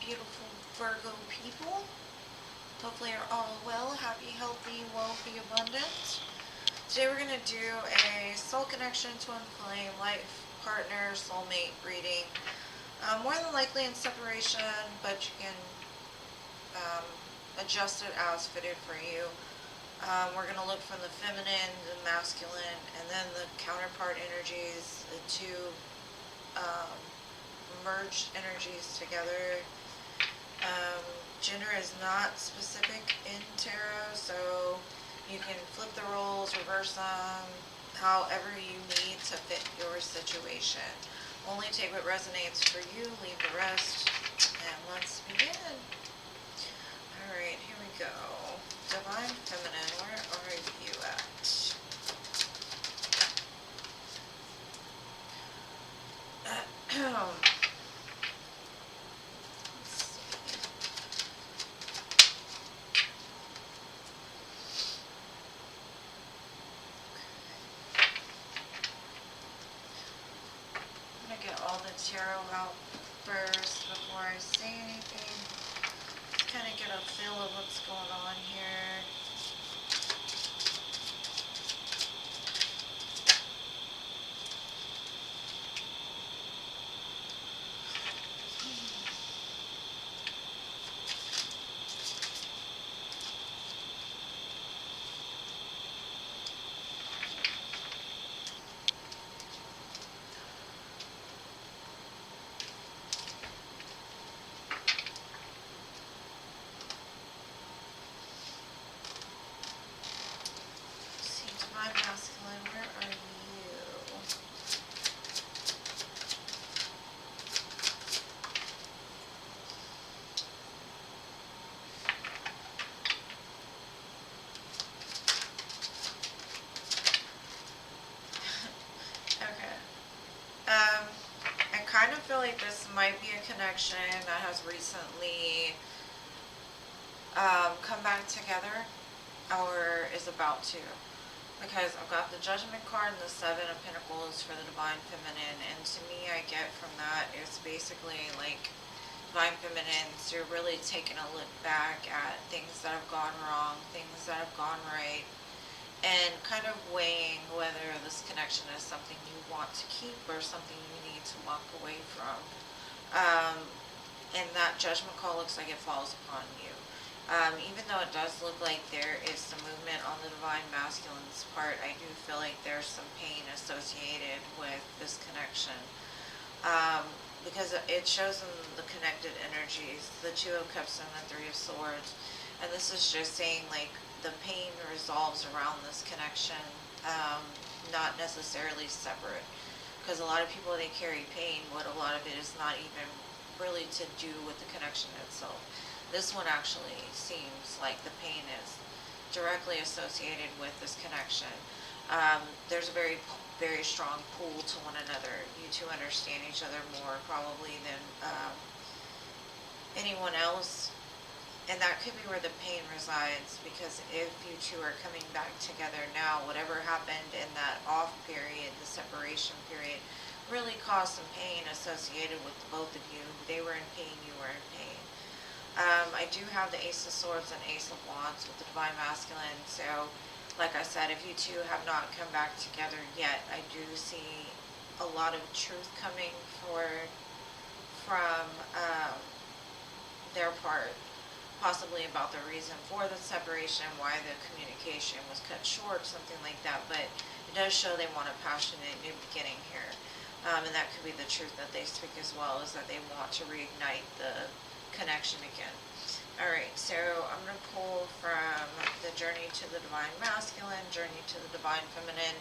beautiful Virgo people. Hopefully you're all well, happy, healthy, wealthy, abundant. Today we're going to do a soul connection, twin flame, life partner, soulmate reading. More than likely in separation, but you can adjust it as fitted for you. We're going to look from the feminine, the masculine, and then the counterpart energies, the two merged energies together. Gender is not specific in tarot, so you can flip the roles, reverse them, however you need to fit your situation. Only take what resonates for you, leave the rest, and let's begin. Alright, here we go. Divine Feminine, where are you at? Get all the tarot out first before I say anything. Just kind of get a feel of what's going on here. Divine Masculine, where are you? Okay. I kind of feel like this might be a connection that has recently come back together or is about to. Because I've got the Judgment card and the Seven of Pentacles for the Divine Feminine, and to me, I get from that is basically like Divine Feminines, you're really taking a look back at things that have gone wrong, things that have gone right, and kind of weighing whether this connection is something you want to keep or something you need to walk away from. And that Judgment call looks like it falls upon you. Even though it does look like there is some movement on the Divine Masculine's part, I do feel like there's some pain associated with this connection. Because it shows in the connected energies, the Two of Cups and the Three of Swords. And this is just saying like the pain resolves around this connection, not necessarily separate. Because a lot of people, they carry pain, but a lot of it is not even really to do with the connection itself. This one actually seems like the pain is directly associated with this connection. There's a very, very strong pull to one another. You two understand each other more probably than anyone else. And that could be where the pain resides, because if you two are coming back together now, whatever happened in that off period, the separation period, really caused some pain associated with both of you. They were in pain, you were in pain. I do have the Ace of Swords and Ace of Wands with the Divine Masculine, so like I said, if you two have not come back together yet, I do see a lot of truth coming from their part, possibly about the reason for the separation, why the communication was cut short, something like that, but it does show they want a passionate new beginning here. And that could be the truth that they speak as well, is that they want to reignite the connection again. Alright, so I'm going to pull from the Journey to the Divine Masculine, Journey to the Divine Feminine,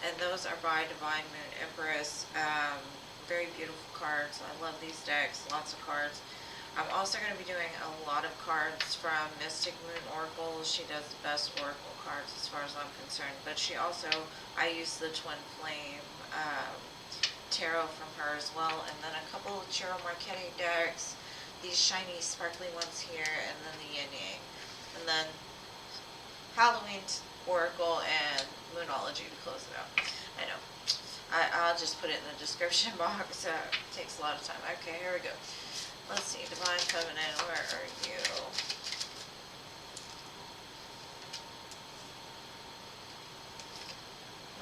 and those are by Divine Moon Empress. Very beautiful cards. I love these decks, lots of cards. I'm also going to be doing a lot of cards from Mystic Moon Oracle. She does the best Oracle cards as far as I'm concerned, but she also, I use the Twin Flame tarot from her as well, and then a couple of Tarot Marquette decks, these shiny sparkly ones here, and then the Yin Yang, and then Halloween Oracle and Moonology to close it out. I know. I'll just put it in the description box. It takes a lot of time. Okay, here we go. Let's see, Divine Feminine, where are you?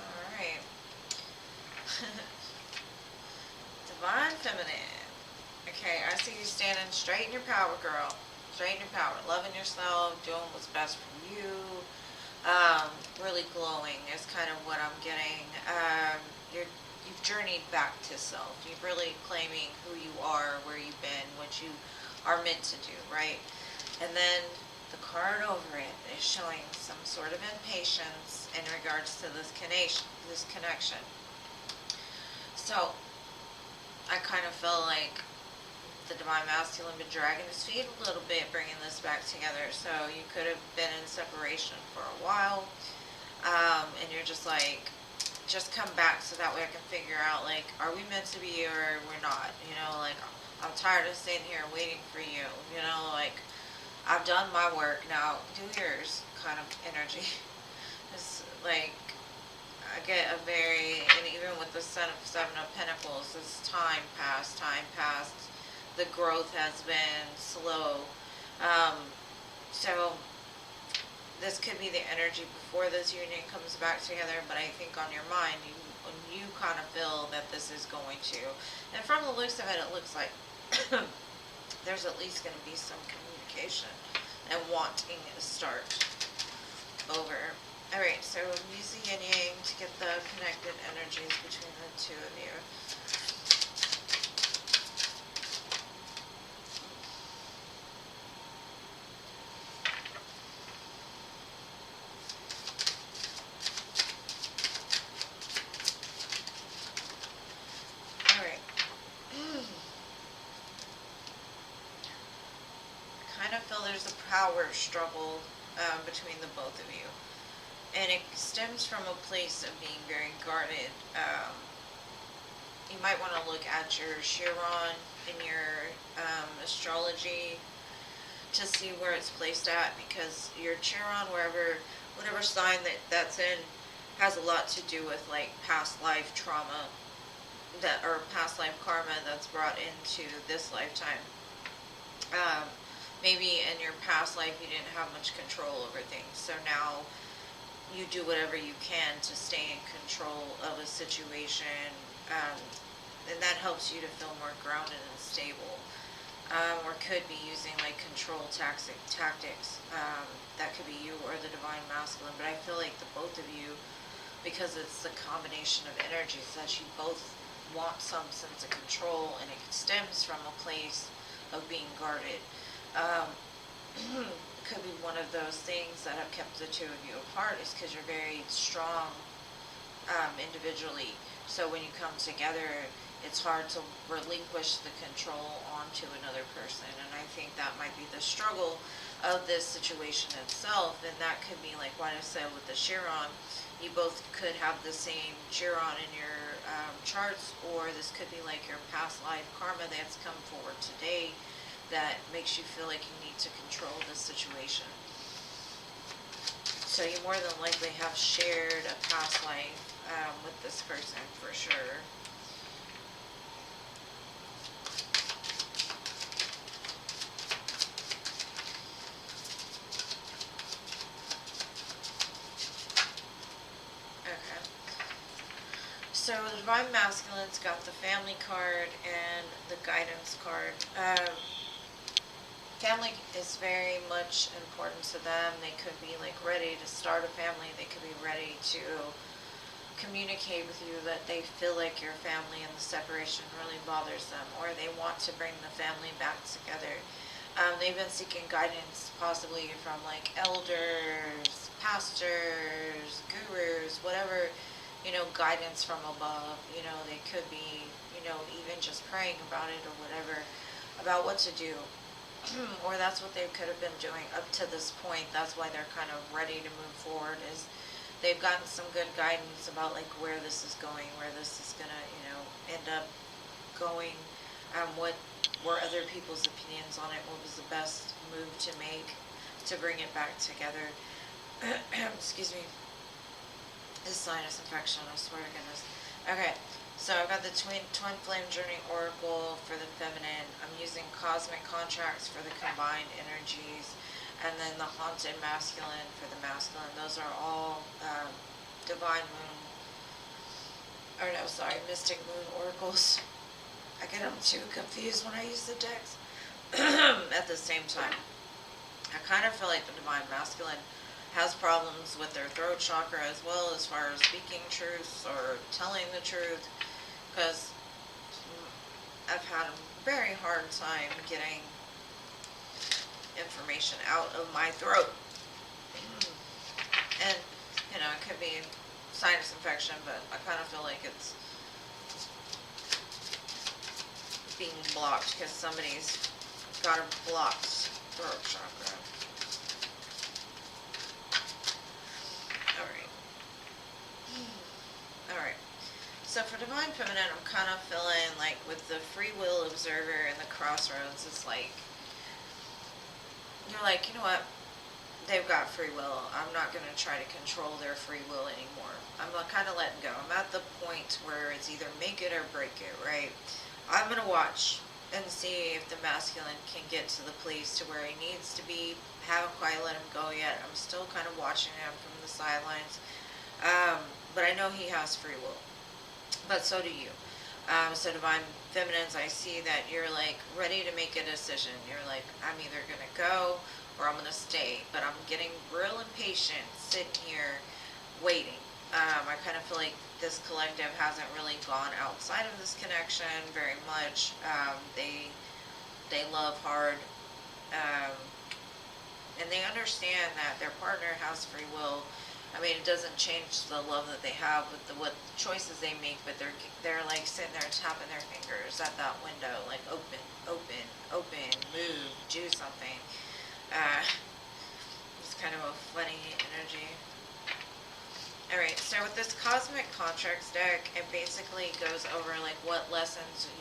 Alright. Divine Feminine. Okay, I see you standing straight in your power, girl. Straight in your power. Loving yourself, doing what's best for you. Really glowing is kind of what I'm getting. You've journeyed back to self. You're really claiming who you are, where you've been, what you are meant to do, right? And then the card over it is showing some sort of impatience in regards to this connection. So I kind of feel like the Divine Masculine been dragging his feet a little bit, bringing this back together. So you could have been in separation for a while, and you're just like, just come back so that way I can figure out, like, are we meant to be or we're not? You know, like, I'm tired of sitting here waiting for you. You know, like, I've done my work, now do yours kind of energy. It's like, I get a very, and even with the Seven of Pentacles, this time passed. The growth has been slow. So this could be the energy before this union comes back together, but I think on your mind, you kind of feel that this is going to. And from the looks of it, it looks like there's at least going to be some communication and wanting to start over. Alright, so use the yin yang to get the connected energies between the two of you. Alright. I kind of feel there's a power struggle between the both of you. And it stems from a place of being very guarded. You might want to look at your Chiron in your astrology to see where it's placed at, because your Chiron, whatever sign that's in, has a lot to do with like past life trauma or past life karma that's brought into this lifetime. Maybe in your past life you didn't have much control over things, so now you do whatever you can to stay in control of a situation, and that helps you to feel more grounded and stable. Or could be using like control tactics. That could be you or the Divine Masculine, but I feel like the both of you, because it's the combination of energies, that you both want some sense of control, and it stems from a place of being guarded. Could be one of those things that have kept the two of you apart, is because you're very strong individually. So when you come together, it's hard to relinquish the control onto another person. And I think that might be the struggle of this situation itself. And that could be like what I said with the Chiron. You both could have the same Chiron in your charts, or this could be like your past life karma that's come forward today that makes you feel like you need to control this situation. So you more than likely have shared a past life with this person for sure. Okay. So the Divine Masculine's got the Family card and the Guidance card. Family is very much important to them. They could be like ready to start a family. They could be ready to communicate with you that they feel like your family and the separation really bothers them, or they want to bring the family back together. They've been seeking guidance possibly from like elders, pastors, gurus, whatever, guidance from above. They could be, even just praying about it or whatever, about what to do. Or that's what they could have been doing up to this point. That's why they're kind of ready to move forward, is they've gotten some good guidance about like where this is going, where this is gonna, end up going, what were other people's opinions on it, what was the best move to make to bring it back together. Excuse me. This sinus infection, I swear to goodness. Okay, so I've got the Twin Flame Journey Oracle for the feminine. I'm using cosmic contracts for the combined energies, and then the haunted masculine for the masculine. Those are all divine moon, or no, sorry, mystic moon oracles. I get them too confused when I use the decks at the same time. I kind of feel like the divine masculine has problems with their throat chakra as well, as far as speaking truths or telling the truth, because I've had a very hard time getting information out of my throat. And, you know, it could be sinus infection, but I kind of feel like it's being blocked because somebody's got a blocked throat chakra. Alright. So for Divine Feminine, I'm kind of feeling like with the free will observer and the crossroads, it's like, you're like, you know what? They've got free will. I'm not going to try to control their free will anymore. I'm kind of letting go. I'm at the point where it's either make it or break it, right? I'm going to watch and see if the masculine can get to the place to where he needs to be. Haven't quite let him go yet. I'm still kind of watching him from the sidelines. But I know he has free will. But so do you. So Divine Feminines, I see that you're like ready to make a decision. You're like, I'm either going to go or I'm going to stay. But I'm getting real impatient sitting here waiting. I kind of feel like this collective hasn't really gone outside of this connection very much. They love hard. And they understand that their partner has free will. I mean, it doesn't change the love that they have with what choices they make, but they're like sitting there tapping their fingers at that window, like open, open, open, move, do something. It's kind of a funny energy. Alright, so with this Cosmic Contracts deck, it basically goes over like what lessons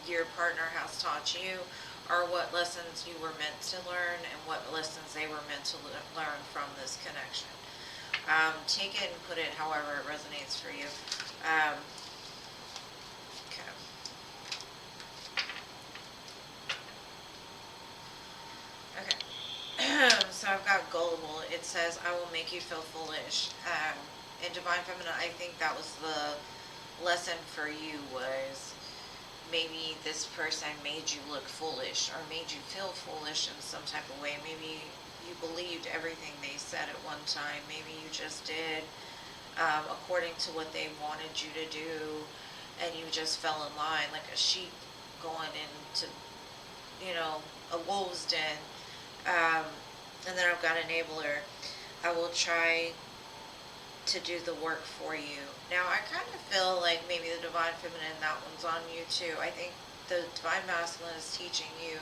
your partner has taught you, or what lessons you were meant to learn, and what lessons they were meant to learn from this connection. Take it and put it however it resonates for you. Okay. Okay. So I've got gullible. It says, I will make you feel foolish. In Divine Feminine, I think that was the lesson for you, was maybe this person made you look foolish or made you feel foolish in some type of way. Maybe you believed everything they said at one time. Maybe you just did according to what they wanted you to do, and you just fell in line like a sheep going into, you know, a wolf's den. And then I've got enabler. I will try to do the work for you. Now, I kind of feel like maybe the Divine Feminine, that one's on you too. I think the Divine Masculine is teaching you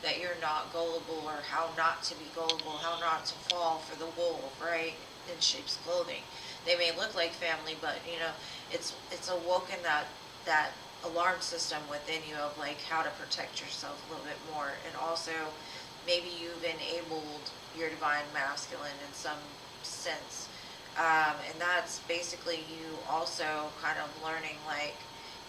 that you're not gullible, or how not to be gullible, how not to fall for the wolf, right, in sheep's clothing. They may look like family, but, you know, it's awoken that alarm system within you of like how to protect yourself a little bit more. And also, maybe you've enabled your Divine Masculine in some sense. And that's basically you also kind of learning like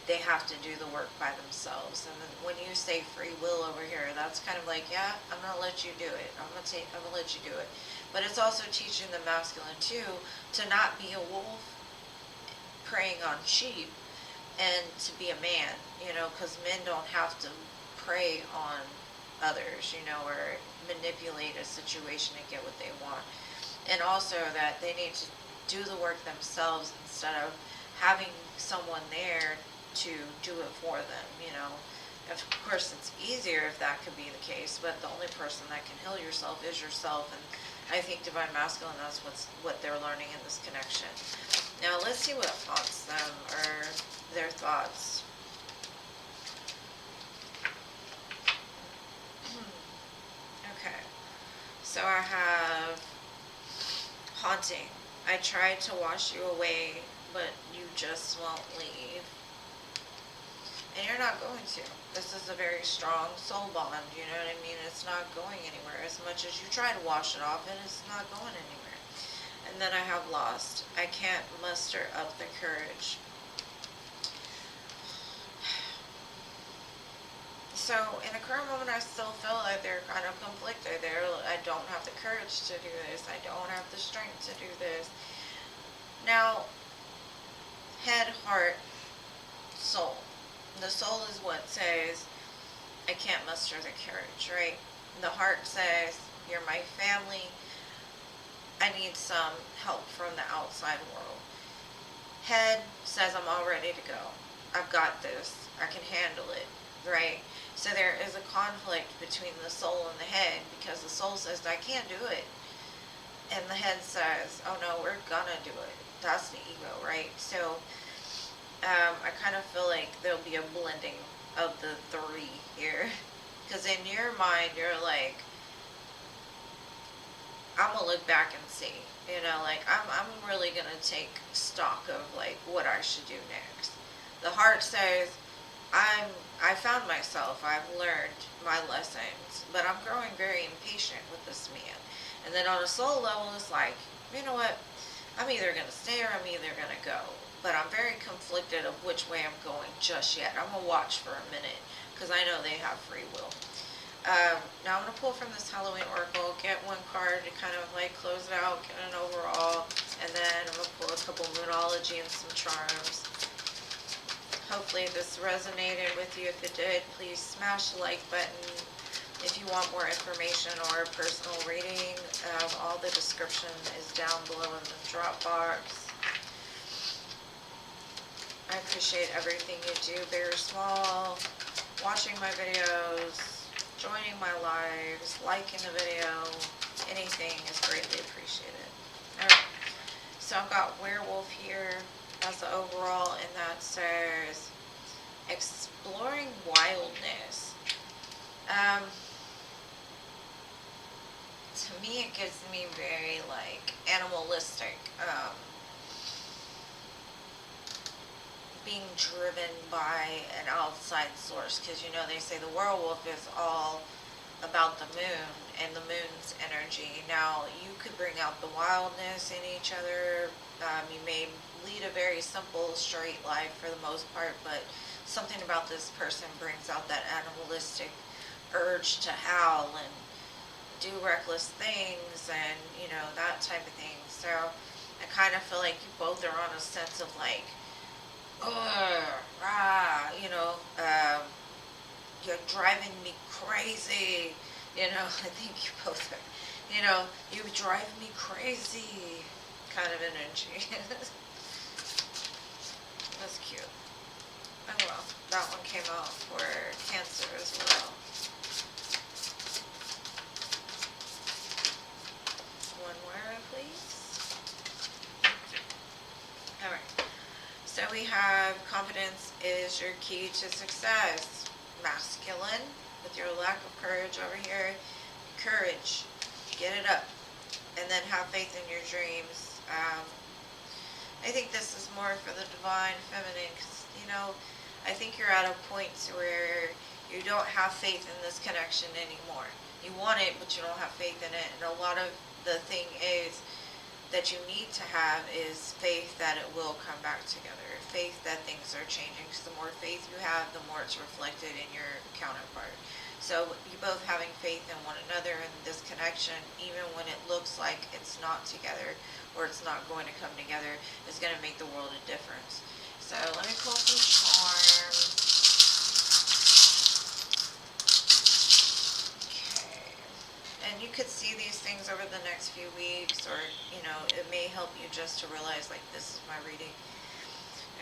they have to do the work by themselves. And then when you say free will over here, that's kind of like, yeah, I'm going to let you do it. I'm going to let you do it. But it's also teaching the masculine too to not be a wolf preying on sheep, and to be a man, you know, because men don't have to prey on others, you know, or manipulate a situation to get what they want. And also that they need to do the work themselves instead of having someone there to do it for them, you know. Of course, it's easier if that could be the case, but the only person that can heal yourself is yourself. And I think Divine Masculine, that's what they're learning in this connection. Now, let's see what haunts them, or their thoughts. Okay, so I have haunting. I tried to wash you away, but you just won't leave. And you're not going to. This is a very strong soul bond, you know what I mean? It's not going anywhere. As much as you try to wash it off, and it's not going anywhere. And then I have lost. I can't muster up the courage. So in the current moment, I still feel like they're kind of conflicted. I don't have the courage to do this. I don't have the strength to do this. Now, head, heart, soul. The soul is what says, I can't muster the courage, right? The heart says, you're my family. I need some help from the outside world. Head says, I'm all ready to go. I've got this. I can handle it, right? So there is a conflict between the soul and the head, because the soul says, I can't do it. And the head says, oh no, we're gonna do it. That's the ego, right? So I kind of feel like there'll be a blending of the three here. Because in your mind, you're like, I'm gonna look back and see, like I'm really gonna take stock of like what I should do next. The heart says, I found myself, I've learned my lessons, but I'm growing very impatient with this man. And then on a soul level, it's like, you know what, I'm either gonna stay or I'm either gonna go. But I'm very conflicted of which way I'm going just yet. I'm gonna watch for a minute, because I know they have free will. Now I'm going to pull from this Halloween Oracle, get one card to kind of like close it out, get an overall, and then I'm going to pull a couple Moonology and some charms. Hopefully this resonated with you. If it did, please smash the like button. If you want more information or a personal reading, all the description is down below in the drop box. I appreciate everything you do, big or small, watching my videos, joining my lives, liking the video, anything is greatly appreciated. Alright, so I've got Werewolf here as the overall, and that says, exploring wildness. To me, it gives me very, like, animalistic, being driven by an outside source, because they say the werewolf is all about the moon and the moon's energy. Now you could bring out the wildness in each other. You may lead a very simple straight life for the most part, but something about this person brings out that animalistic urge to howl and do reckless things, and that type of thing. So I kind of feel like you both are on a sense of like, you're driving me crazy. I think you both are, you drive me crazy kind of energy. That's cute. Oh well, that one came out for Cancer as well. One more, please. Alright. So we have confidence is your key to success. Masculine, with your lack of courage over here. Courage. Get it up. And then have faith in your dreams. I think this is more for the divine feminine, because, I think you're at a point where you don't have faith in this connection anymore. You want it, but you don't have faith in it. And a lot of the thing is that you need to have is faith that it will come back together. Faith that things are changing, because the more faith you have, the more it's reflected in your counterpart. So you both having faith in one another in this connection, even when it looks like it's not together or it's not going to come together, is going to make the world a difference. So let me pull some charms. Okay. And you could see these things over the next few weeks, or, it may help you just to realize, like, this is my reading.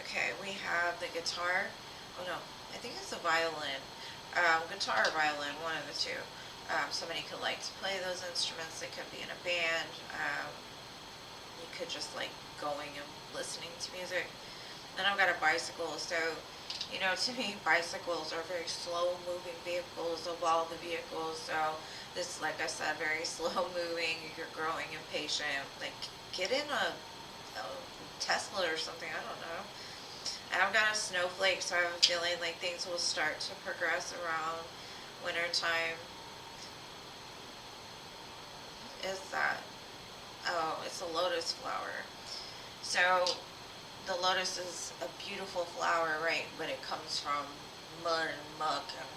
Okay, we have the guitar. Oh no, I think it's a violin. Guitar or violin, one of the two. Somebody could like to play those instruments. They could be in a band. You could just like going and listening to music. Then I've got a bicycle. So, to me, bicycles are very slow moving vehicles of all the vehicles. So this, like I said, very slow moving. You're growing impatient. Like, get in a Tesla or something. I don't know. And I've got a snowflake, so I have a feeling like things will start to progress around winter time. What is that? Oh, it's a lotus flower. So the lotus is a beautiful flower, right? But it comes from mud and muck, and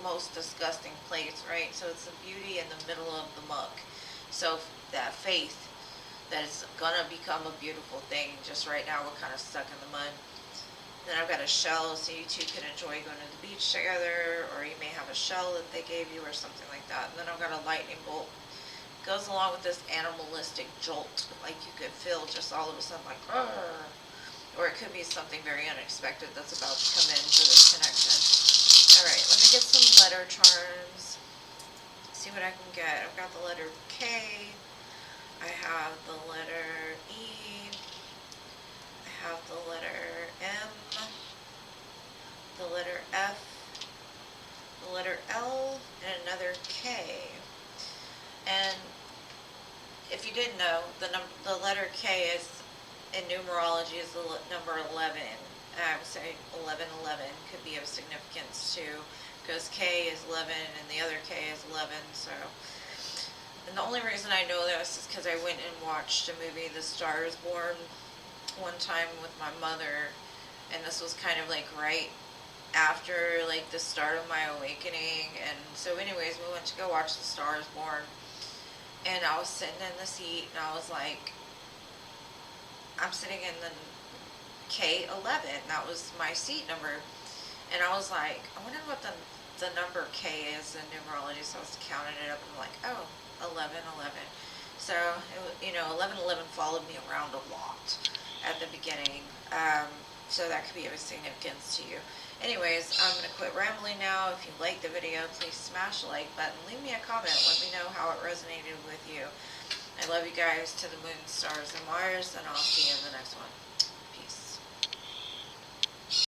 most disgusting place, right? So it's the beauty in the middle of the muck. So that faith that it's gonna become a beautiful thing. Just right now we're kind of stuck in the mud. Then I've got a shell, so you two can enjoy going to the beach together, or you may have a shell that they gave you or something like that. And then I've got a lightning bolt. Goes along with this animalistic jolt, like you could feel just all of a sudden like, "Arr." Or it could be something very unexpected that's about to come in for this connection. Alright, let me get some letter charms. See what I can get. I've got the letter K. I have the letter E. I have the letter M. The letter F. The letter L. And another K. And if you didn't know, the letter K is, in numerology, is the number 11. I would say 1111 could be of significance too, because K is 11 and the other K is 11. So, and the only reason I know this is because I went and watched a movie, The Star is Born, one time with my mother, and this was kind of like right after like the start of my awakening. And so anyways, we went to go watch The Star is Born, and I was sitting in the seat, and I was like, I'm sitting in the K11. That was my seat number. And I was like, I wonder what the number K is in numerology. So I was counting it up, and I'm like, oh, 1111. So, 1111 followed me around a lot at the beginning. So that could be of significance to you. Anyways, I'm going to quit rambling now. If you liked the video, please smash the like button. Leave me a comment. Let me know how it resonated with you. I love you guys to the moon, stars, and Mars, and I'll see you in the next one.